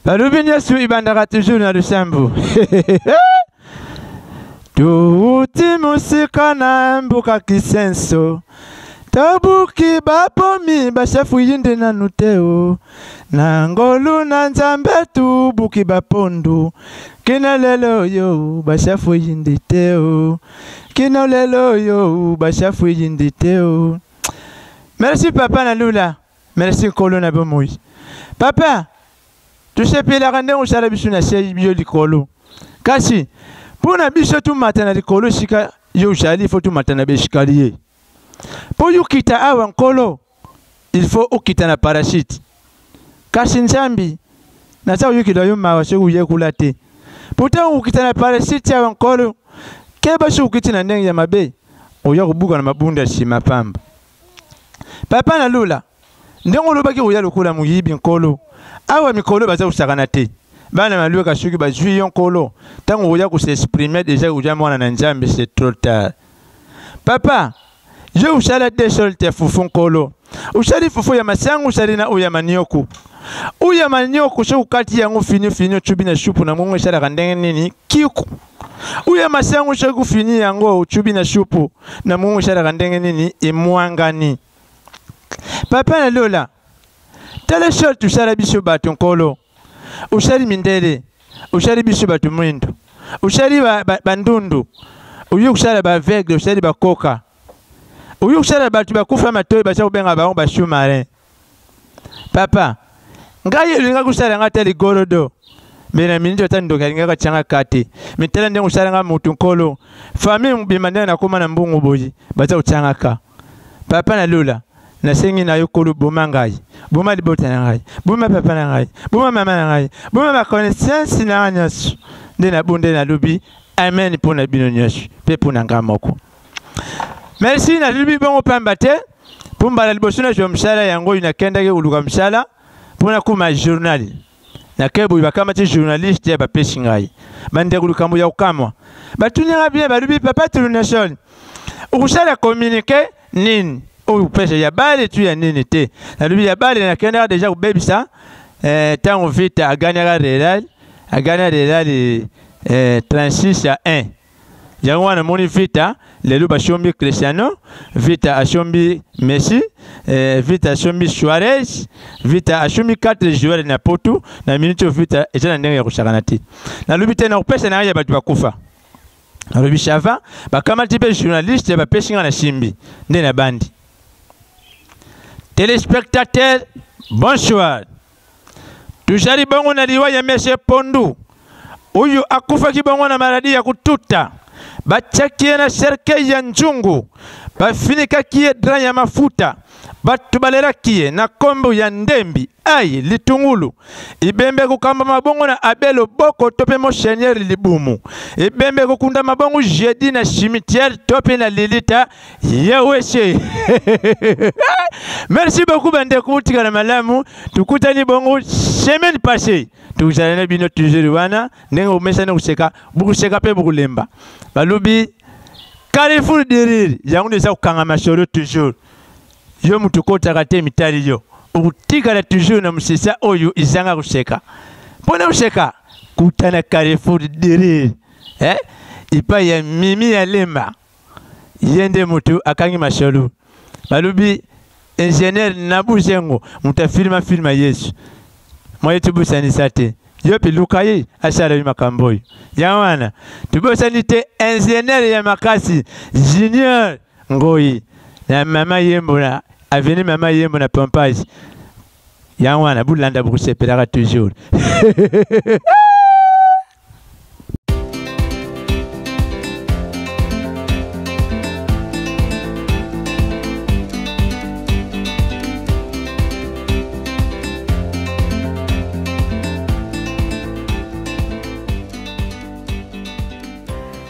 Balubi nyesu ibandaka toujours na lusambu. Tuuti musika na mbuka kisenso. Tabuki bapomi bashafu yinde na nuteo. Na ngolu na nzambe tubuki bapondu. Kina lelo yo bashafu yinde teo. Kina lelo yo bashafu yinde teo. Merci papa na lula. Merci kolo na bomoi. Papa, tu sais pas la rende on sala bisu na sei bio likolo. Kasi, pona biso tu matana likolo shika yo shali faut tu matana be shikalier. Pour you kita awa nkolo, il faut ukita na parachute. Kasi nzambi, na sa uyu kido yuma wa shegu ye kulate. Pourtant ukita na parachute awa nkolo, keba shu ukita na ndenge ya mabe, uya kubuka na mabunda shima pamba. Papa na lula, ndenge lobaki uya lukula muyibi nkolo. Awa mikolo baza usakana te. Bana maluka kashuki bazui yon nkolo. Tango uya s'exprimer déjà uya mwana na nzambe c'est trop tard. Papa, je usala de solte fufu nkolo. Usali fufu ya masangu usali na uya manioku. Uya manioku sho kati yangu fini chubi na shupu na mungu shala kandenge nini kiku. Uya masangu sho kufini yango chubi na shupu na mungu shala kandenge nini imwangani. Papa na lola. Tele shol tu shala biso batu nkolo. Usali mindele. Usali biso batu mwindu. Usali bandundu. Uyu kushala ba vegle, usali ba koka. Uyu kushala batu ba kufa matoi ba chakubenga ba omba shumare. Papa, ngaye linga kushala ngata ligorodo. Mena minjo tandoka linga kachanga kati. Mitela ndengu kushala nga mutu nkolo. Fami mbimandana na kuma na mbungu boji. Baza uchanga ka. Papa na lula. Na sengi na yokolo boma ngai. Boma libota na ngai. Boma papa na ngai. Boma mama na ngai. Boma ma connaissance na nyasu. Nde na bunde na lubi. Amen pour na bino nyasu. Pe pour na ngamoko. Merci na lubi bongo pambate. Pour mbala liboso na jomshala yango inakenda ke uluka mshala. Pour na kuma journal. Na kebu ibakama ti journaliste ya bapeshi ngai. Bande kuluka mbu ya ukamwa. Batunyanga bien balubi papa tulunation. Ukushala communiquer nini? Ou pêche ya bale tu ya nini te na lubi ya bale na kenda déjà ku baby ça tant vite a gagné la Real 36 à 1 yango wana moni vita lelo ba shombi Cristiano vita a shombi Messi vita shombi Suarez vita a shombi 4 joueurs na Porto na minute vita ezana ndenge ya kushakana te na lubi te na ku pêche na ya batu bakufa na lubi chava ba kama tipe journaliste ba peshinga na shimbi nde na bandi. Téléspectateurs, bonsoir. Tujari bongo na liwa ya Meshe Pondu. Uyu akufa kibongo na maradi ya kututa. Bachakie na serke ya njungu. Bafinika kie dra ya mafuta. Batubalera kie na kombo ya ndembi. Ai, litungulu. Ibembe kukamba mabongo na abelo boko tope mo shenyeri libumu. Ibembe kukunda mabongo jedi na cimetière tope na lilita. Yeweshe. Merci beaucoup bande kutika na malamu. Tukutani bongo semaine passée. Tukutani bino toujours wana. Nengo umesha kuseka. Bukuseka pe bukulemba. Balubi. Carrefour de rire. Yangu nisa kukanga mashoro toujours. Yo mutukota kate mitali yo. Utikala toujours na musisa oyo izanga kuseka. Pona kuseka kutana Carrefour de rire. Ipa ya mimi ya lemba. Yende mutu akangi mashoro. Balubi ingénieur nabujengo mutafilma Yesu. Moye tubusani sate. Yopi lukaye ashala yu makamboy. Yawana tubusani te ingénieur ya makasi junior ngoi. Na mama yembo na aveni mama yembo na pompage. Yawana bulanda bukusepelaka toujours.